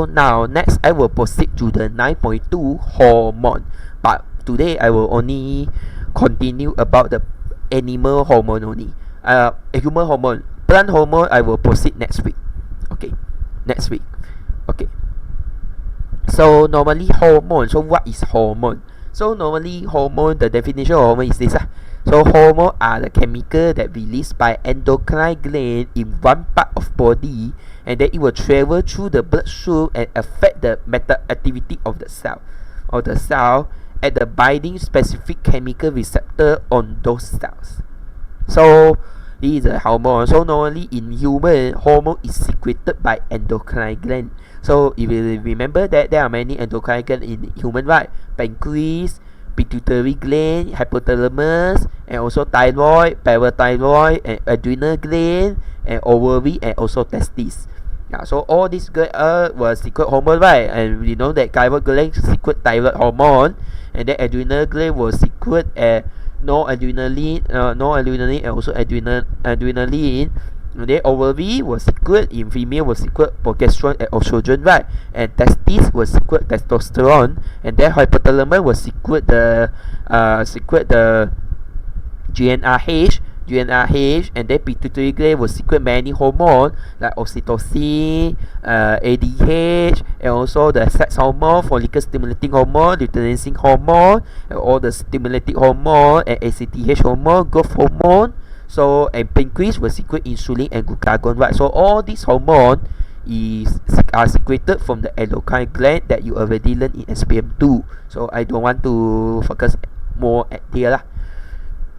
now next I will proceed to the 9.2 hormone, but today I will only continue about the animal hormone only. Human hormone, plant hormone I will proceed next week. Okay, next week. Okay. So normally hormone. So what is hormone? So normally hormone, the definition of hormone is this. So hormone are the chemical that released by endocrine gland in one part of body, and then it will travel through the bloodstream and affect the mental activity of the cell at the binding specific chemical receptor on those cells. So this is a hormone. So normally in human, hormone is secreted by endocrine gland. So if you remember that there are many endocrine glands in human, right? Pancreas, pituitary gland, hypothalamus, and also thyroid, parathyroid, and adrenal gland, and ovary, and also testes. Yeah, so all these glands were secret hormone, right? And we know that thyroid gland secret thyroid hormone, and then adrenal gland will secret noradrenaline, and also adrenaline. And then ovary will secret, in female will secret progesterone and estrogen, right? And testes will secret testosterone, and then hypothalamus will secret the GnRH, and then pituitary gland will secret many hormones like oxytocin, ADH, and also the sex hormone, follicle stimulating hormone, luteinizing hormone, and all the stimulating hormone, and ACTH hormone, growth hormone. So and pancreas will secrete insulin and glucagon, right? So all these hormones are secreted from the endocrine gland that you already learned in SPM 2. So I don't want to focus more at here lah.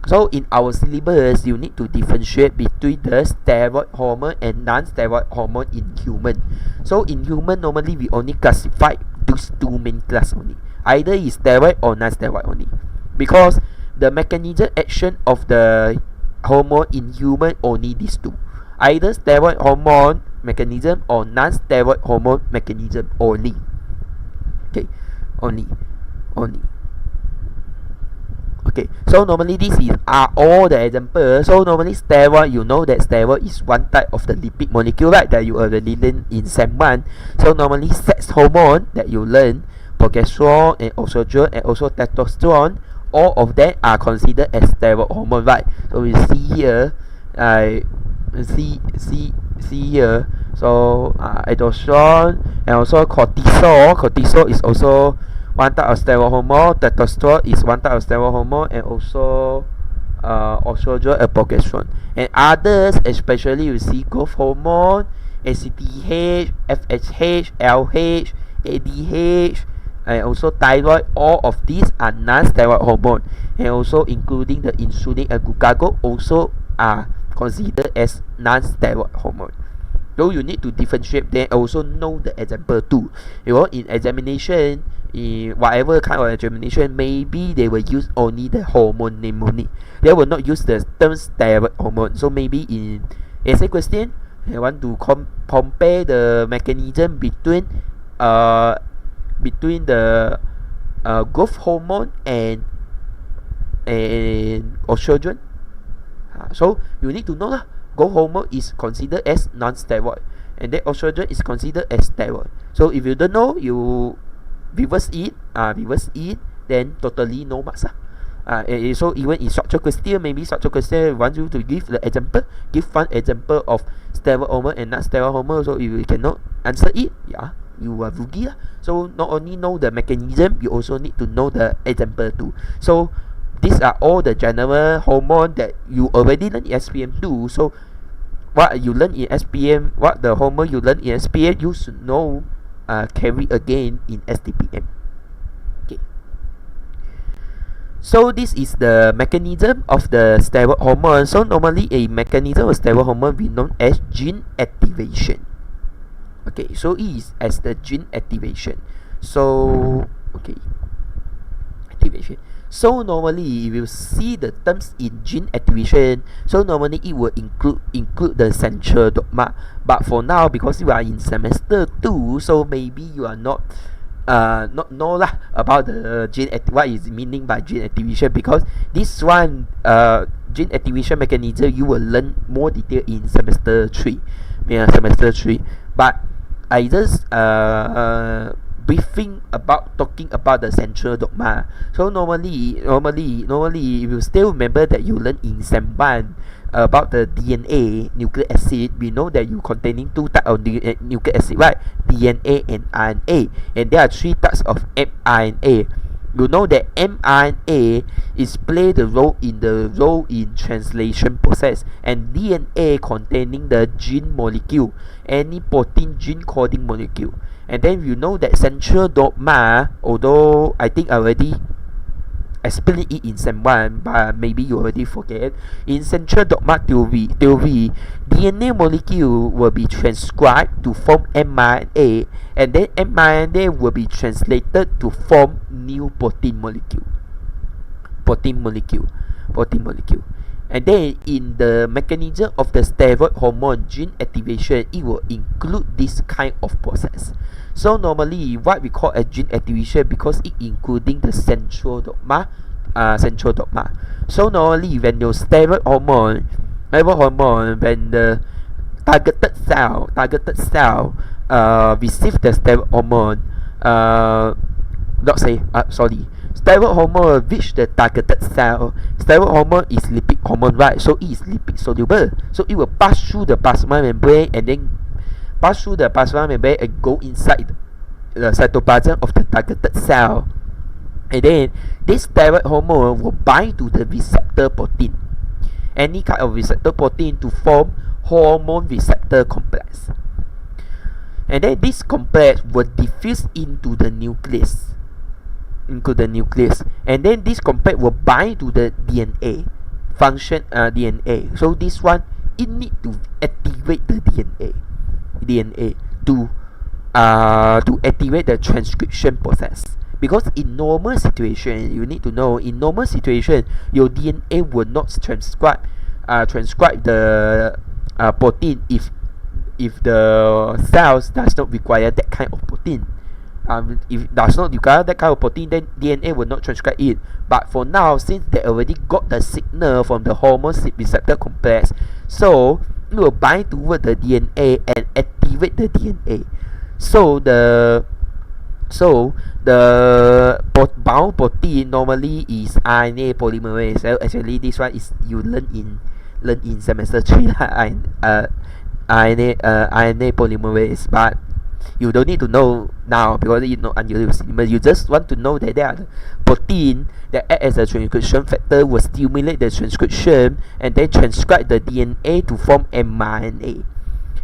So in our syllabus, you need to differentiate between the steroid hormone and non-steroid hormone in human. So in human, normally we only classify those two main class only. Either is steroid or non-steroid only. Because the mechanism action of the hormone in human only these two. Either steroid hormone mechanism or non-steroid hormone mechanism only. Okay, only. Okay, so normally this are all the examples. So normally steroid, you know that steroid is one type of the lipid molecule, right? That you already learned in Sem 1. So normally sex hormone that you learn, progesterone and estrogen and also testosterone, all of them are considered as steroid hormone, right? So we see here, see here. So estrogen and also cortisol. Cortisol is also one type of steroid hormone. Testosterone is one type of steroid hormone, and also estrogen and progesterone. And others, especially you see growth hormone, ACTH, FSH, LH, ADH, and also thyroid. All of these are non-steroid hormone, and also including the insulin and glucagon also are considered as non-steroid hormone. So you need to differentiate them, also know the example too. You know, in examination, in whatever kind of examination, maybe they will use only the hormone name only. They will not use the term steroid hormone. So maybe in essay question, I want to compare the mechanism between the growth hormone and estrogen. So you need to know lah. Growth hormone is considered as non-steroid, and then estrogen is considered as steroid. So if you don't know, you reverse it, then totally no marks lah. So even in structural question, maybe structural question want you to give the example, give one example of steroid hormone and non-steroid hormone. So if you cannot answer it, yeah, you are rugi lah. So not only know the mechanism, you also need to know the example too. So these are all the general hormone that you already learned in SPM 2. So what you learn in SPM, what the hormone you learn in SPM, you should know carry again in STPM. Okay. So this is the mechanism of the steroid hormone. So normally a mechanism of steroid hormone we known as gene activation. Okay, so it is as the gene activation. So okay, activation. So normally if you see the terms in gene activation, so normally it will include the central dogma. But for now, because you are in semester 2, so maybe you are not know lah about the what is meaning by gene activation, because this one gene activation mechanism you will learn more detail in semester 3. Yeah, semester 3. But I just briefing about talking about the central dogma. So normally, if you still remember that you learned in Sem 1 about the DNA nucleic acid, we know that you containing two types of nucleic acid, right? DNA and RNA, and there are three types of mRNA. You know that mRNA is play the role in translation process, and DNA containing the gene molecule, any protein gene coding molecule. And then you know that central dogma, although I think I already explained it in Sem 1, but maybe you already forget. In central dogma theory, DNA molecule will be transcribed to form mRNA, and then mRNA will be translated to form new protein molecule. And then in the mechanism of the steroid hormone gene activation, it will include this kind of process. So normally what we call a gene activation, because it including the central dogma. So normally when your steroid hormone, when the targeted cell receive the steroid hormone, steroid hormone reach the targeted cell. Steroid hormone is lipid hormone, right? So it is lipid soluble. So it will pass through the plasma membrane and go inside the cytoplasm of the targeted cell. And then this steroid hormone will bind to the receptor protein, any kind of receptor protein, to form hormone receptor complex. And then this complex will diffuse into the nucleus. And then this complex will bind to the DNA DNA. So this one, it need to activate the DNA to activate the transcription process. Because in normal situation, you need to know, in normal situation, your DNA will not transcribe the protein if the cells does not require that kind of protein. If it does not require that kind of protein, then DNA will not transcribe it. But for now, since they already got the signal from the hormone receptor complex, so it will bind toward the DNA and activate the DNA. So the bound protein normally is RNA polymerase. So actually this one is you learn in semester 3 RNA polymerase, but you don't need to know now because you know unusual syllabus. You just want to know that there are the protein that act as a transcription factor, will stimulate the transcription and then transcribe the DNA to form mRNA.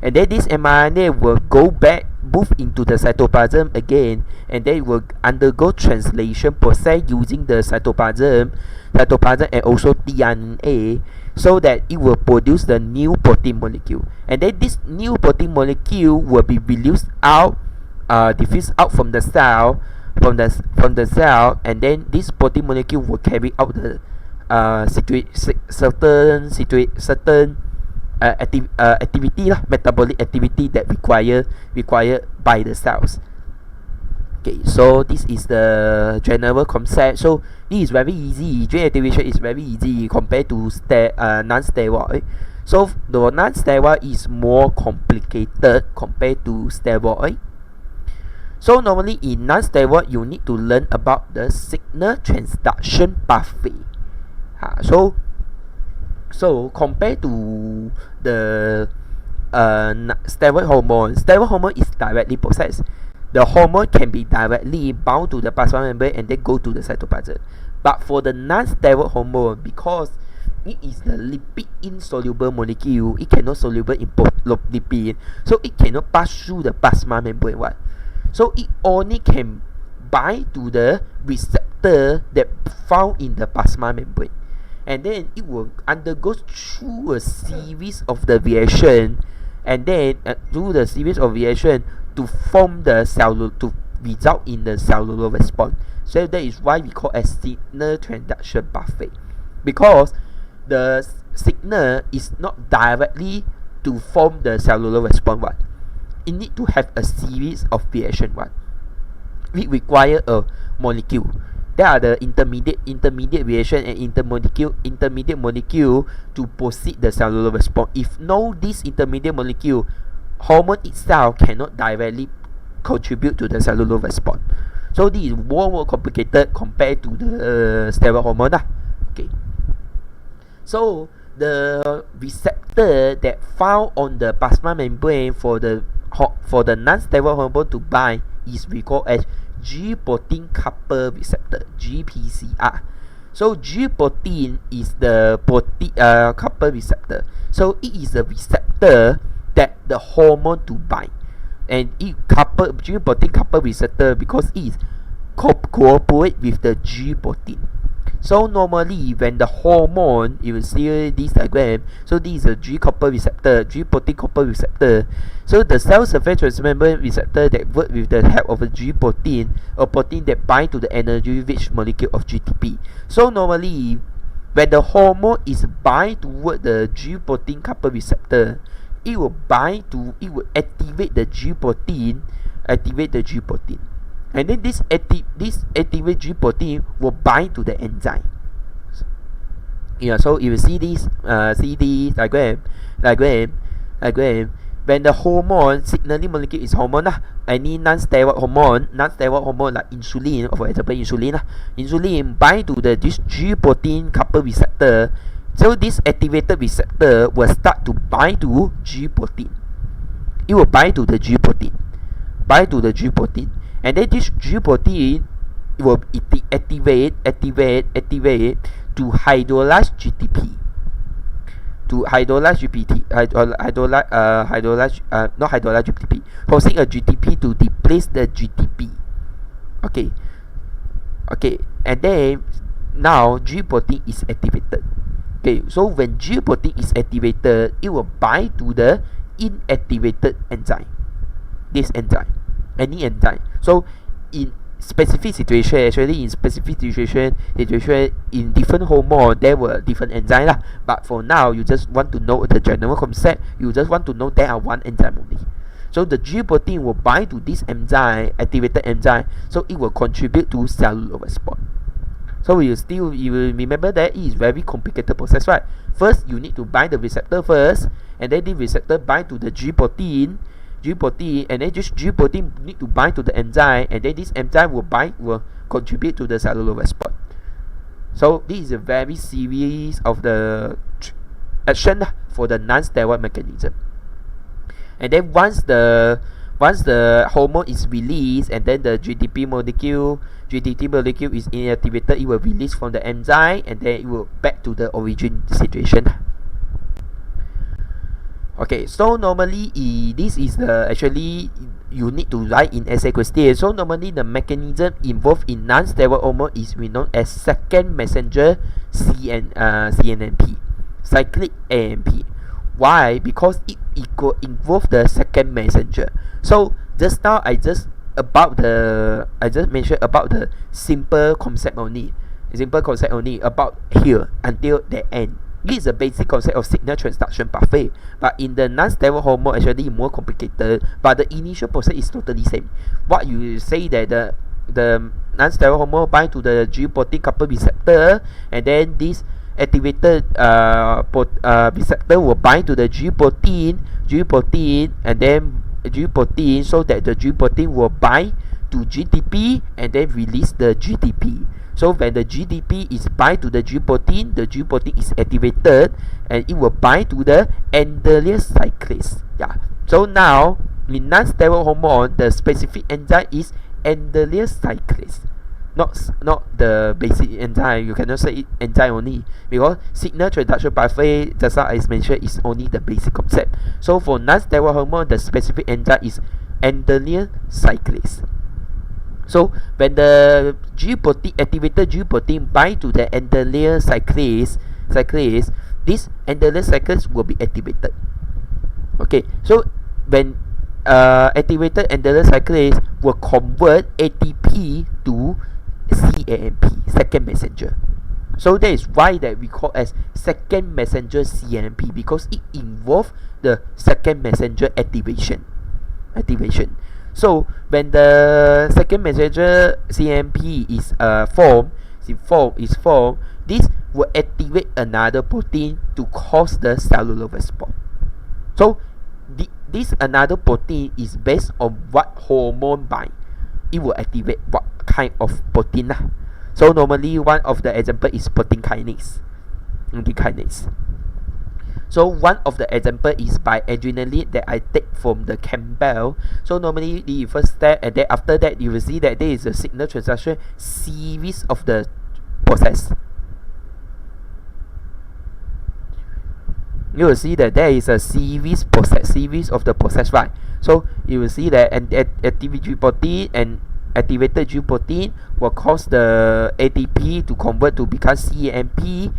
And then this mRNA will go back, move into the cytoplasm again, and then it will undergo translation process using the cytoplasm and also DNA, so that it will produce the new protein molecule. And then this new protein molecule will be released out, diffused out from the cell, and then this protein molecule will carry out the certain activity, metabolic activity that required by the cells. Okay, so this is the general concept. So this is very easy. Gene activation is very easy compared to non-steroid. So the non-steroid is more complicated compared to steroid. So normally in non-steroid, you need to learn about the signal transduction pathway. So compared to the steroid hormone is directly processed. The hormone can be directly bound to the plasma membrane and then go to the cytoplasm. But for the non-steroid hormone, because it is the lipid insoluble molecule, it cannot soluble in lipid, so it cannot pass through the plasma membrane. So it only can bind to the receptor that found in the plasma membrane. And then it will undergo through a series of the reaction, and then through the series of reaction to form the to result in the cellular response. So that is why we call a signal transduction pathway, because the signal is not directly to form the cellular response. It need to have a series of reaction. It require a molecule. There are the intermediate reaction and intermediate molecule to proceed the cellular response. If no this intermediate molecule, hormone itself cannot directly contribute to the cellular response. So this is more complicated compared to the steroid hormone. Okay. So the receptor that found on the plasma membrane for the non-steroid hormone to bind is recalled as G protein couple receptor, GPCR. So G protein is the couple receptor. So it is a receptor that the hormone to bind, and it G protein couple receptor because it is cooperate with the G protein. So normally when the hormone, you will see this diagram, so this is a G couple receptor, G protein couple receptor. So the cell surface transmembrane receptor that work with the help of a G protein, a protein that bind to the energy rich molecule of GTP. So normally when the hormone is bind toward the G protein couple receptor, it will activate the G protein, and then this activate G protein will bind to the enzyme. Yeah, so you will see this diagram. When the hormone signaling molecule is hormone, any non-steroid hormone like insulin, for example insulin bind to this G protein couple receptor. So this activated receptor will start to bind to G protein. It will bind to the G protein, and then this G protein will activate to hydrolyze GTP, forcing a GTP to replace the GTP. Okay, and then now G protein is activated. Okay, so when G protein is activated, it will bind to the inactivated enzyme. This enzyme, any enzyme. So in specific situation, in different hormone, there were different enzyme lah. But for now, you just want to know the general concept. You just want to know there are one enzyme only. So the G protein will bind to this enzyme, activated enzyme. So it will contribute to cellular response. So you will remember that it is very complicated process, right? First, you need to bind the receptor first, and then the receptor bind to the G protein, and then this G protein need to bind to the enzyme, and then this enzyme will contribute to the cellular response. So this is a very series of the action for the non-steroid mechanism. And then once the hormone is released, and then the GTP molecule is inactivated, it will release from the enzyme, and then it will back to the origin situation. Okay, so normally this is the actually you need to write in essay question. So normally the mechanism involved in non-steroid hormone is known as second messenger CNMP, cyclic AMP. Why? Because it involve the second messenger. So just now I just mentioned about the simple concept only about here until the end. This is a basic concept of signal transduction pathway, but in the non-steroid hormone actually more complicated, but the initial process is totally same. What you say that the non-steroid hormone bind to the G protein couple receptor, and then this activated receptor will bind to the G protein, and then G protein, so that the G protein will bind to GTP and then release the GTP. So when the GTP is bind to the G protein is activated, and it will bind to the endolysis cyclase. Yeah. So now in non-steroid hormone, the specific enzyme is endolysis cyclase, not the basic enzyme. You cannot say it enzyme only, because signal transduction pathway, just as I mentioned, is only the basic concept. So for non-steroid hormone, the specific enzyme is endolysis cyclase. So when the activated G protein bind to the endolysis cyclase, this endolysis cyclase will be activated. Okay, so when activated endolysis cyclase will convert ATP to CAMP, second messenger. So that is why that we call as second messenger CMP, because it involves the second messenger activation. So when the second messenger CMP is formed, this will activate another protein to cause the cellular response. So this another protein is based on what hormone bind. It will activate what kind of protein lah. So normally one of the example is protein kinase. So one of the example is by adrenaline that I take from the Campbell. So normally the first step, and then after that you will see that there is a signal transduction series of the process. You will see that there is a series of the process, right? So you will see that an activated G protein and activated G protein will cause the ATP to convert to become CAMP.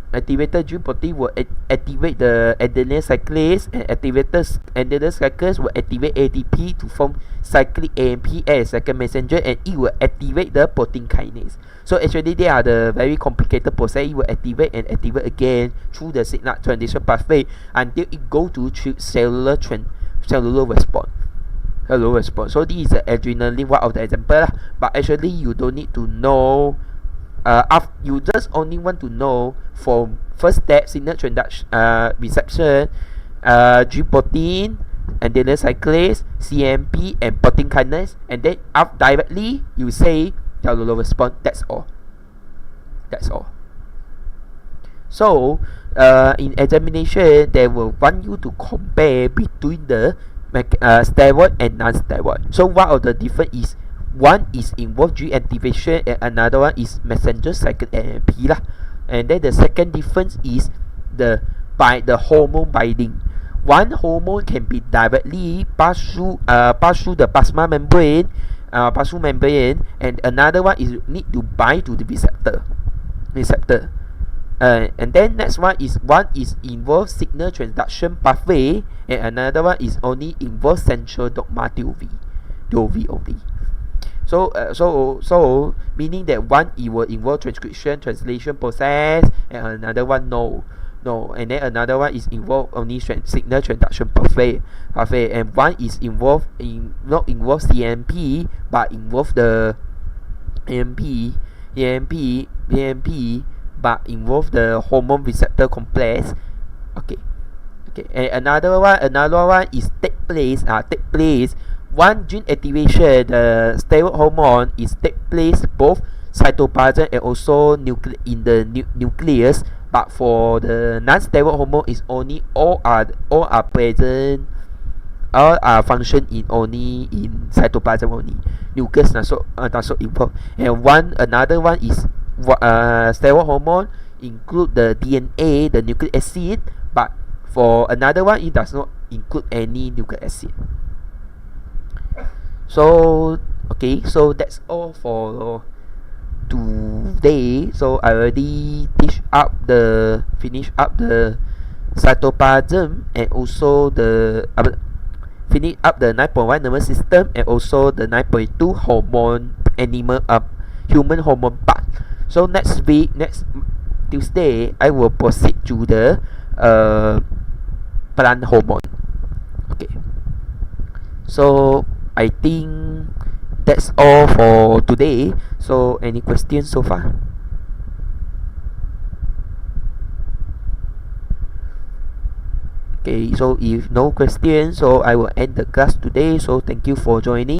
Activated G protein will activate the adenyl cyclase, and activated adenyl cyclase will activate ATP to form cyclic AMP as second messenger, and it will activate the protein kinase. So actually they are the very complicated process. It will activate and activate again through the signal transition pathway until it go to cellular response. So this is the adrenaline, one of the example lah. But actually you don't need to know. You just only want to know for first step signal transduction, reception, G protein, adenyl cyclase, CMP, and protein kinase, and then directly you say cellular response. That's all. So in examination, they will want you to compare between the steroid and non-steroid. So one of the difference is one is involve G activation and another one is messenger cycle AMP lah. And then the second difference is by the hormone binding. One hormone can be directly pass through the plasma membrane, and another one is need to bind to the receptor. And then next one is involve signal transduction pathway, and another one is only involve central dogma theory only. So meaning that one it will involve transcription translation process, and another one no, and then another one is involved only signal transduction pathway, and one is not involve CMP but involve the AMP, but involve the hormone receptor complex. Okay, and another one is take place. One gene activation, the steroid hormone, is take place both cytoplasm and also in the nucleus. But for the non-steroid hormone, is only all are present, all are function only in cytoplasm only. Nucleus not so involved. And another one is steroid hormone include the DNA, the nucleic acid, but for another one it does not include any nucleic acid. So so that's all for today. So I already finish up the cytoplasm, and also finish up the 9.1 nervous system, and also the 9.2 hormone human hormone part. So next Tuesday I will proceed to the plant hormone. Okay, so I think that's all for today. So any questions so far? Okay, so if no questions, so I will end the class today. So thank you for joining.